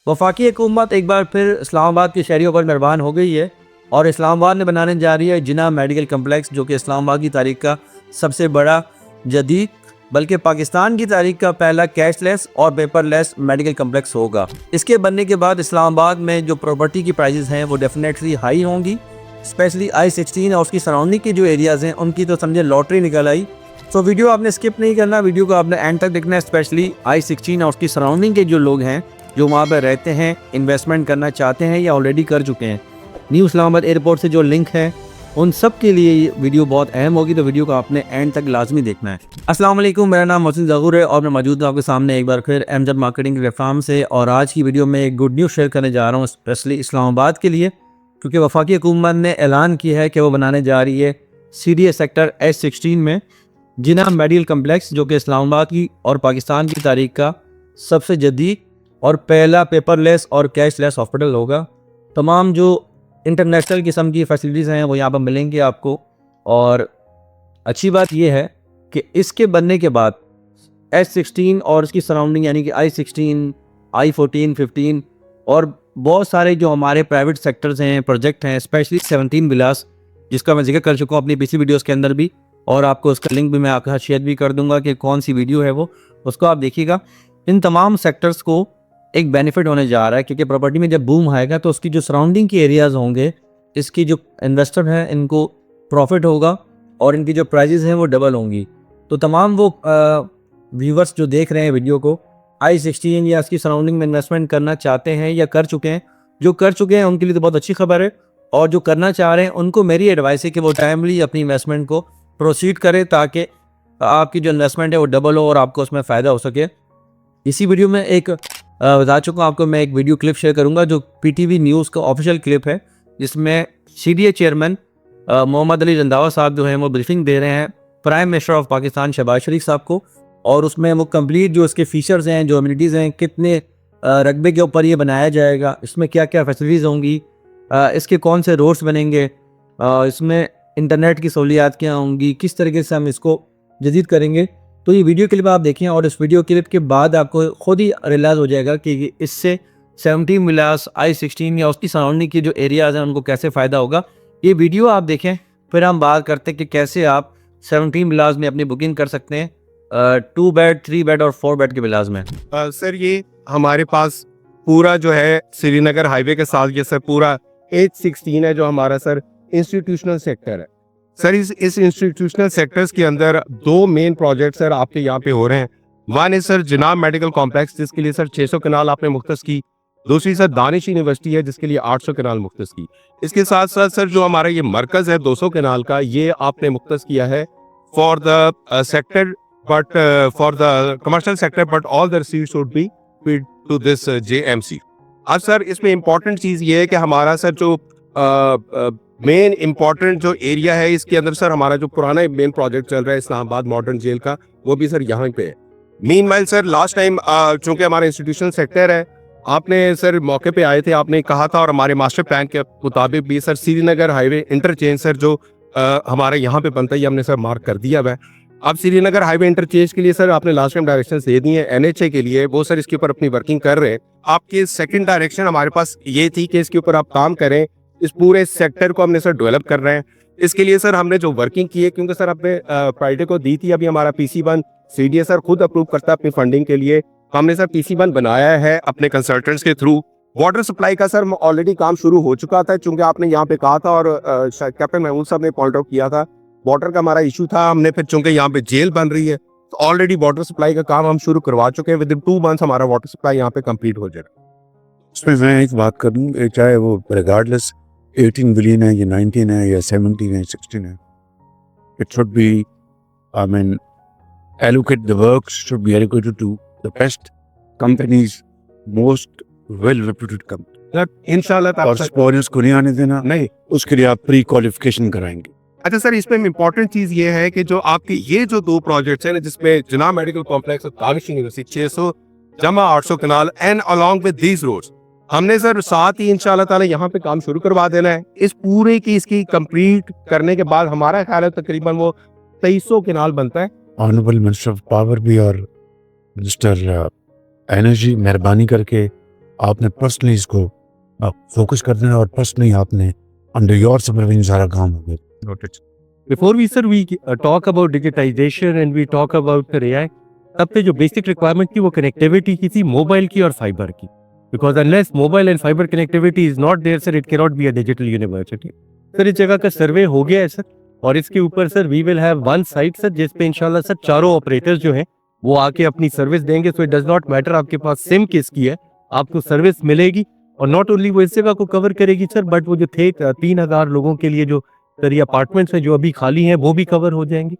वफाकी हुकूमत एक बार फिर इस्लामाबाद के शहरियों पर मेहरबान हो गई है और इस्लामाबाद में बनाने जा रही है जिना मेडिकल कम्प्लेक्स, जो कि इस्लामाबाद की तारीख का सबसे बड़ा, जदीद, बल्कि पाकिस्तान की तारीख का पहला कैशलेस और पेपरलेस मेडिकल कम्प्लेक्स होगा। इसके बनने के बाद इस्लामाबाद में जो प्रॉपर्टी की प्राइसेस हैं वो डेफिनेटली हाई होंगी, स्पेशली I-16 और उसकी सराउंडिंग के जो एरियाज़ हैं उनकी तो समझे लॉटरी निकल आई। तो वीडियो आपने स्किप नहीं करना, वीडियो को आपने एंड तक देखना है, स्पेशली I-16 और उसकी सराउंडिंग के जो लोग हैं जो वहाँ पर रहते हैं, इन्वेस्टमेंट करना चाहते हैं या ऑलरेडी कर चुके हैं। न्यू इस्लामाबाद एयरपोर्ट से जो लिंक है उन सब के लिए ये वीडियो बहुत अहम होगी, तो वीडियो को आपने एंड तक लाजमी देखना है। अस्सलाम वालेकुम, मेरा नाम मोहसिन ज़हूर है और मैं मौजूद हूँ आपके सामने एक बार फिर एमजद मार्केटिंग प्लेटफॉर्म से। और आज की वीडियो में एक गुड न्यूज़ शेयर करने जा रहा हूँ, स्पेशली इस्लामाबाद के लिए, क्योंकि वफाकी हुकूमत ने ऐलान किया है कि वो बनाने जा रही है CDA सेक्टर S-16 में जिना मेडिकल कम्प्लेक्स, जो कि इस्लामाबाद की और पाकिस्तान की तारीख का सबसे जदीद और पहला पेपरलेस और कैशलेस हॉस्पिटल होगा। तमाम जो इंटरनेशनल किस्म की फैसिलिटीज़ हैं वो यहाँ पर मिलेंगी आपको। और अच्छी बात यह है कि इसके बनने के बाद S-16 और इसकी सराउंडिंग यानी कि I-16, I-14, 15 और बहुत सारे जो हमारे प्राइवेट सेक्टर्स हैं, प्रोजेक्ट हैं, स्पेशली 17 विलास, जिसका मैं जिक्र कर चुका हूँ अपनी पिछली वीडियोस के अंदर भी, और आपको उसका लिंक भी मैं आपके साथ शेयर भी कर दूंगा कि कौन सी वीडियो है वो, उसको आप देखिएगा। इन तमाम सेक्टर्स को एक बेनिफिट होने जा रहा है, क्योंकि प्रॉपर्टी में जब बूम आएगा तो उसकी जो सराउंडिंग के एरियाज़ होंगे, इसकी जो इन्वेस्टर हैं इनको प्रॉफिट होगा और इनकी जो प्राइजेज़ हैं वो डबल होंगी। तो तमाम वो व्यूवर्स जो देख रहे हैं वीडियो को, I-16 या इसकी सराउंडिंग में इन्वेस्टमेंट करना चाहते हैं या कर चुके हैं, जो कर चुके हैं उनके लिए तो बहुत अच्छी खबर है, और जो करना चाह रहे हैं उनको मेरी एडवाइस है कि वो टाइमली अपनी इन्वेस्टमेंट को प्रोसीड करें, ताकि आपकी जो इन्वेस्टमेंट है वो डबल हो और आपको उसमें फ़ायदा हो सके। इसी वीडियो में एक बता चुका हूँ आपको, मैं एक वीडियो क्लिप शेयर करूँगा जो PTV न्यूज़ का ऑफिशियल क्लिप है, जिसमें CDA चेयरमैन मोहम्मद अली रंधावा साहब जो हैं वो ब्रीफिंग दे रहे हैं prime minister of Pakistan Shahbaz Sharif साहब को, और उसमें वो कंप्लीट जो इसके फीचर्स हैं, जो अम्यूनिटीज़ हैं, कितने रकबे के ऊपर ये बनाया जाएगा, इसमें क्या क्या फैसिलिटीज़ होंगी, इसके कौन से रोड्स बनेंगे, इसमें इंटरनेट की सहूलियात क्या होंगी, किस तरीके से हम इसको जदीद करेंगे। तो ये वीडियो क्लिप आप देखें और इस वीडियो क्लिप के बाद आपको खुद ही रियलाइज़ हो जाएगा कि इससे 17 विलास, I-16 या उसकी सराउंडिंग के जो एरियाज़ हैं उनको कैसे फ़ायदा होगा। ये वीडियो आप देखें, फिर हम बात करते हैं कि कैसे आप 17 विलास में अपनी बुकिंग कर सकते हैं 2 बेड, 3 बेड और 4 बेड के विलास में। सर ये हमारे पास पूरा जो है श्रीनगर हाईवे के साथ ये सर पूरा H-16 है, जो हमारा सर इंस्टीट्यूशनल सेक्टर है। सर इस इंस्टीट्यूशनल सेक्टर्स के अंदर दो मेन प्रोजेक्ट सर आपके यहाँ पे हो रहे हैं। वन है सर जिना मेडिकल कॉम्प्लेक्स, जिसके लिए सर 600 कनाल आपने मुख्तस की। दूसरी सर दानिश यूनिवर्सिटी है, जिसके लिए 800 कनाल मुख्तस की। इसके साथ साथ सर जो हमारा ये मरकज है 200 कनाल का, ये आपने मुख्तस किया है for the sector, but for the commercial sector, but all the receipts should be paid to this JMC। अब सर इसमें इम्पोर्टेंट चीज़ ये है कि हमारा सर जो मेन इम्पोर्टेंट जो एरिया है, इसके अंदर सर हमारा जो पुराना मेन प्रोजेक्ट चल रहा है इस्लामाबाद मॉडर्न जेल का, वो भी सर यहाँ पे है। मीनवाइल सर लास्ट टाइम चूँकि हमारा इंस्टीट्यूशनल सेक्टर है, आपने सर मौके पे आए थे, आपने कहा था, और हमारे मास्टर प्लान के मुताबिक भी sir Srinagar highway interchange sir जो हमारे यहाँ पे बनता है, हमने सर मार्क कर दिया है। अब श्रीनगर हाईवे इंटरचेंज के लिए सर आपने लास्ट टाइम डायरेक्शन दे दी है NHA के लिए, वो सर इसके ऊपर अपनी वर्किंग कर रहे हैं। आपकी सेकंड डायरेक्शन हमारे पास ये थी कि इसके ऊपर आप काम करें, इस पूरे सेक्टर को हमने सर डेवलप कर रहे हैं। इसके लिए सर हमने जो वर्किंग की है, क्योंकि सर आपने फ्राइडे को दी थी, अभी हमारा PC1 CDA सर खुद अप्रूव करता है अपनी फंडिंग के लिए। हमने सर PC1 बनाया है अपने कंसल्टेंट्स के थ्रू। वाटर सप्लाई का सर ऑलरेडी काम शुरू हो चुका था, चूंकि आपने यहाँ पे कहा था और कैप्टन महमूद साहब ने पॉइंट आउट किया था, वाटर का हमारा इशू था। हमने फिर चूंकि यहाँ पे जेल बन रही है, तो ऑलरेडी वाटर सप्लाई का काम हम शुरू करवा चुके हैं। विद इन 2 मंथ्स हमारा वाटर सप्लाई यहाँ पे कंप्लीट हो जाएगा। उसमें मैं एक बात करूँ, चाहे वो रिगार्डलेस 18 बिलियन है या 19 है या 17 है 16 है, it should B, I mean, allocate the works should be allocated to the best companies, most well reputed companies। इंशाल्लाह और स्पॉन्सर्स को नहीं आने देना, नहीं, उसके लिए आप प्री क्वालिफिकेशन कराएंगे। अच्छा सर, इसमें इम्पोर्टेंट चीज ये है कि जो आपके ये जो 2 प्रोजेक्ट्स हैं, जिसमें जिना मेडिकल कॉम्प्लेक्स और दानिश यूनिवर्सिटी 600 जमा 800 कनाल and along with these roads, हमने सर साथ ही इंशाल्लाह ताला यहाँ पे काम शुरू करवा देना है। इस पूरे की इसकी कंप्लीट करने के बाद हमारा ख्याल है तकरीबन वो 2300 कनाल बनता है। ऑनरेबल मिनिस्टर ऑफ पावर भी और मिनिस्टर एनर्जी मेहरबानी करके आपने पर्सनली इसको फोकस कर देना और पर्सनली आपने अंडर योर सुपरविजन सारा काम हो गया। Before we talk about digitization and we talk about the AI, तब पे जो बेसिक रिक्वायरमेंट थी वो कनेक्टिविटी की थी, मोबाइल की और फाइबर की। Because unless mobile and fibre connectivity is not there sir, it can not be a digital university. Sir इस जगह का सर्वे हो गया है सर, और इसके ऊपर sir we will have one site sir, जिसपे इंशाल्लाह सर चारों ऑपरेटर्स जो हैं वो आके अपनी सर्विस देंगे। So it does not matter आपके पास सिम किसकी है, आपको सर्विस मिलेगी। और नॉट ओनली वो इस जगह को कवर करेगी सर, बट वो जो थे 3000 लोगों के लिए जो सर ये अपार्टमेंट्स हैं जो अभी खाली हैं वो भी कवर हो जाएंगे।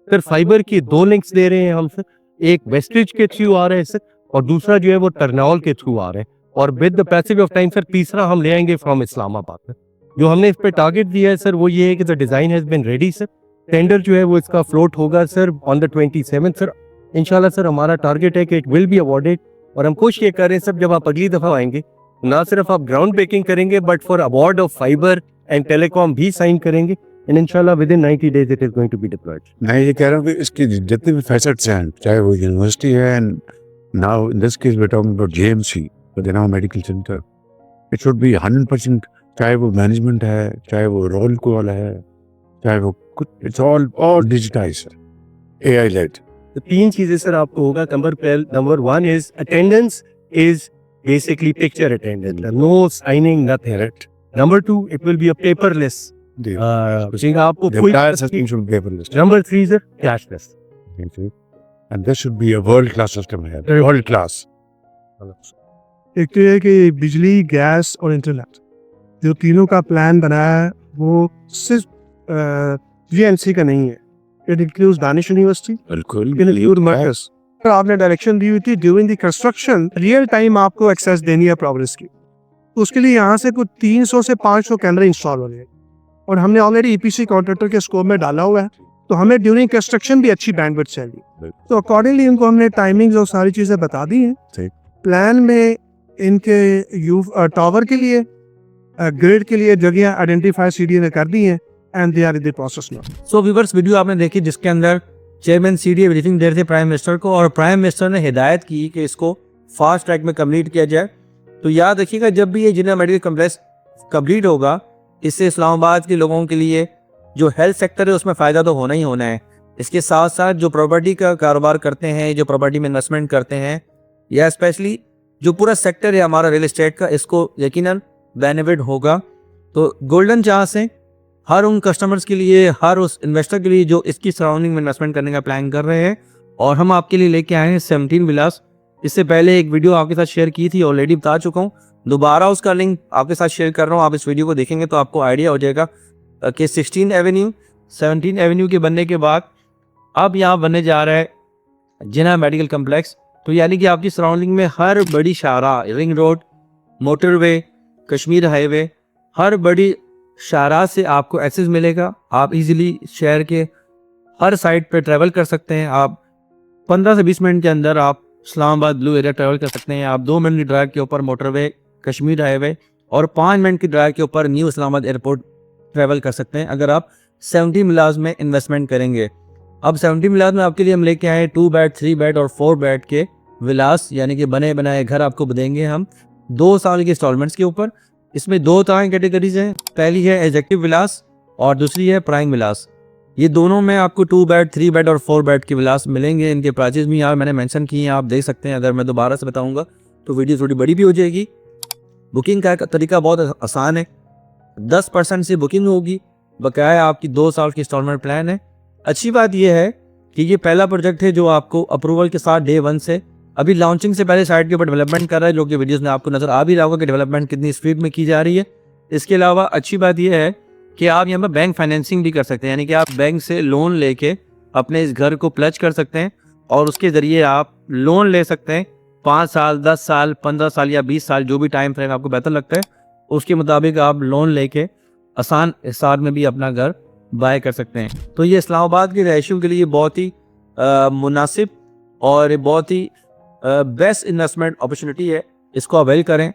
सर फाइबर की 2 लिंक्स दे रहे हैं हम सर, एक वेस्टरिज के थ्रू आ रहे हैं सर, और दूसरा जो है वो टर्नौल के थ्रू आ रहे हैं। और with the passage of time sir तीसरा हम ले आएंगे फ्रॉम इस्लामाबाद। जो हमने इस पे टारगेट दिया है सर वो ये है कि the design has been ready sir, tender जो है वो इसका फ्लोट होगा sir on the 27th sir. इंशाल्लाह सर हमारा टारगेट है कि इट विल बी अवॉर्डेड। और हम कोशिश ये कर रहे हैं सर, जब आप अगली दफा आएंगे ना सिर्फ आप ग्राउंड ब्रेकिंग करेंगे but for award of fibre and telecom भी साइन करेंगे, एंड इंशाल्लाह within 90 days it is going to be deployed. मैं ये कह रहा हूँ कि इसकी जितने भी फैसेट्स हैं, चाहे वो यूनिवर्सिटी है, and now in this case we are talking about JMC, बदेना medical centre, it should be 100%, चाहे वो मैनेजमेंट है, चाहे वो रोल कॉल है, चाहे वो कुछ, it's all digitise, AI led. तो 3 चीजें सर आपको होगा। Number 1 is attendance is basically picture attendance, no signing nothing, right. Number 2 it will be a paperless, आपको कोई number 3 sir cashless, and this should be a world class system here, world class। एक तो ये कि बिजली, gas और internet जो तीनों का प्लान बनाया है वो सिर्फ जीएमसी का नहीं है, इट इंक्लूड्स दानिश यूनिवर्सिटी, बिल्कुल। आपने डायरेक्शन दी हुई थी during the construction, real time आपको एक्सेस देनी है प्रोग्रेस की। तो उसके लिए यहाँ से कुछ 300 से 500 कैमरे इंस्टॉल हो रहे हैं, और हमने ऑलरेडी ईपीसी कॉन्ट्रैक्टर के स्कोप में डाला हुआ है, तो हमें ड्यूरिंग कंस्ट्रक्शन भी अच्छी बैंडविड्थ चाहिए। तो अकॉर्डिंगली इनको हमने टाइमिंग्स और सारी चीज़ें बता दी हैं। प्लान में इनके टावर के लिए, ग्रिड के लिए जगह आइडेंटिफाई सीडी ने कर दी है, and they are in the process now. So viewers, video आपने देखी जिसके अंदर चेयरमैन सीडीए ब्रीफिंग दे रहे थे प्राइम मिनिस्टर को, और प्राइम मिनिस्टर ने हिदायत की कि इसको फास्ट ट्रैक में कंप्लीट किया जाए। तो याद रखिएगा, जब भी ये जिन्ना मेडिकल कम्प्लेक्स कंप्लीट होगा, इससे इस्लामाबाद के लोगों के लिए जो हेल्थ सेक्टर है उसमें फ़ायदा तो होना ही होना है। इसके साथ साथ जो प्रॉपर्टी का कारोबार करते हैं, जो प्रॉपर्टी में इन्वेस्टमेंट करते हैं, या स्पेशली जो पूरा सेक्टर है हमारा रियल एस्टेट का, इसको यकीनन बेनिफिट होगा। तो गोल्डन चांस है हर उन कस्टमर्स के लिए, हर उस इन्वेस्टर के लिए जो इसकी सराउंडिंग में इन्वेस्टमेंट करने का प्लान कर रहे हैं। और हम आपके लिए लेके आए हैं 17 विलास। इससे पहले एक वीडियो आपके साथ शेयर की थी, ऑलरेडी बता चुका हूँ, दोबारा उसका लिंक आपके साथ शेयर कर रहा हूँ। आप इस वीडियो को देखेंगे तो आपको आइडिया हो जाएगा कि 17 एवेन्यू के बनने के बाद अब यहाँ बनने जा रहा है जिन्ना मेडिकल कम्प्लेक्स। तो यानी कि आपकी सराउंडिंग में हर बड़ी शाहरा, ring road, motorway, Kashmir highway, हर बड़ी शाहरा से आपको एक्सेस मिलेगा। आप इजीली शहर के हर साइड पे ट्रैवल कर सकते हैं। आप 15 से 20 मिनट के अंदर आप इस्लामाबाद ब्लू एरिया ट्रैवल कर सकते हैं। आप 2 मिनट की ड्राइव के ऊपर मोटरवे, कश्मीर हाईवे, और 5 मिनट की ड्राइव के ऊपर न्यू इस्लामाबाद एयरपोर्ट ट्रैवल कर सकते हैं अगर आप 70 विलास में इन्वेस्टमेंट करेंगे। अब 70 विलास में आपके लिए हम लेके आए 2 बेड, 3 बेड और 4 बेड के विलास, यानी कि बने बनाए घर आपको देंगे हम 2 साल के इंस्टॉलमेंट्स के ऊपर। इसमें 2 तरह की कैटेगरीज हैं, पहली है एग्जेक्टिव विलास और दूसरी है प्राइम विलास। ये दोनों में आपको 2 बेड, 3 बेड और 4 बेड के विलास मिलेंगे। इनके प्राइसेस भी यहाँ मैंने मेंशन किए हैं, आप देख सकते हैं। अगर मैं दोबारा से बताऊंगा तो वीडियो थोड़ी बड़ी भी हो जाएगी। बुकिंग का तरीका बहुत आसान है, 10% से बुकिंग होगी, बकाया आपकी 2 साल की इंस्टॉलमेंट प्लान है। अच्छी बात यह है कि ये पहला प्रोजेक्ट है जो आपको अप्रूवल के साथ डे 1 से, अभी लॉन्चिंग से पहले साइट के ऊपर डेवलपमेंट कर रहा है, जो कि वीडियोस में आपको नजर आ भी रहा होगा कि डेवलपमेंट कितनी स्पीड में की जा रही है। इसके अलावा अच्छी बात यह है कि आप यहाँ पर बैंक फाइनेंसिंग भी कर सकते हैं, यानी कि आप बैंक से लोन लेके अपने इस घर को प्लज कर सकते हैं और उसके ज़रिए आप लोन ले सकते हैं। 5 साल, 10 साल, 15 साल या 20 साल, जो भी टाइम फ्रेम आपको बेहतर लगता है उसके मुताबिक आप लोन लेके आसान हिसाब में भी अपना घर बाय कर सकते हैं। तो ये इस्लामाबाद के रहायशियों के लिए बहुत ही मुनासिब और बहुत ही बेस्ट इन्वेस्टमेंट अपॉर्चुनिटी है, इसको अवेल करें।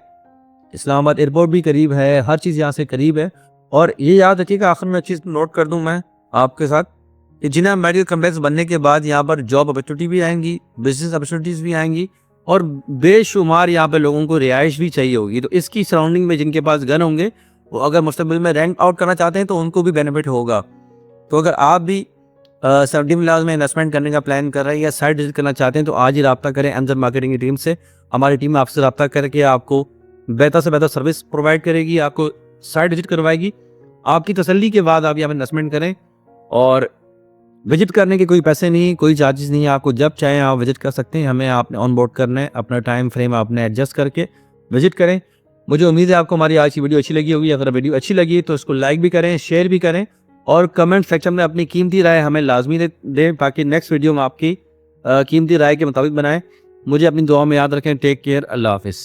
इस्लामाबाद एयरपोर्ट भी करीब है, हर चीज़ यहाँ से करीब है। और ये याद रखिएगा, आखिर में चीज़ नोट कर दूँ मैं आपके साथ कि जिन्ना मेडिकल कम्प्लेक्स बनने के बाद यहाँ पर जॉब अपॉर्चुनिटी भी आएंगी, बिजनेस अपॉर्चुनिटीज़ भी आएंगी, और बेशुमार यहाँ पे लोगों को रिहाइश भी चाहिए होगी। तो इसकी सराउंडिंग में जिनके पास गन होंगे वो अगर मुस्तकबिल में रेंट आउट करना चाहते हैं तो उनको भी बेनिफिट होगा। तो अगर आप भी सर्दी मिलाज में इन्वेस्टमेंट करने का प्लान कर रहे हैं या साइट विजिट करना चाहते हैं तो आज ही रब्ता करें एमजेड मार्केटिंग की टीम से। हमारी टीम आपसे रब्ता करके आपको बेहतर से बेहतर सर्विस प्रोवाइड करेगी, आपको साइट विजिट करवाएगी। आपकी तसल्ली के बाद आप यहाँ पर इन्वेस्टमेंट करें। और विजिट करने के कोई पैसे नहीं, कोई चार्जेस नहीं है, आपको जब चाहें आप विजिट कर सकते हैं। हमें आपने ऑन बोर्ड करना है, अपना टाइम फ्रेम आपने एडजस्ट करके विजिट करें। मुझे उम्मीद है आपको हमारी आज की वीडियो अच्छी लगी होगी। अगर वीडियो अच्छी लगी तो इसको लाइक भी करें, शेयर भी करें और कमेंट सेक्शन में अपनी कीमती राय हमें लाजमी दें ताकि नेक्स्ट वीडियो में आपकी कीमती राय के मुताबिक बनाएं। मुझे अपनी दुआ में याद रखें। टेक केयर, अल्लाह हाफिज़।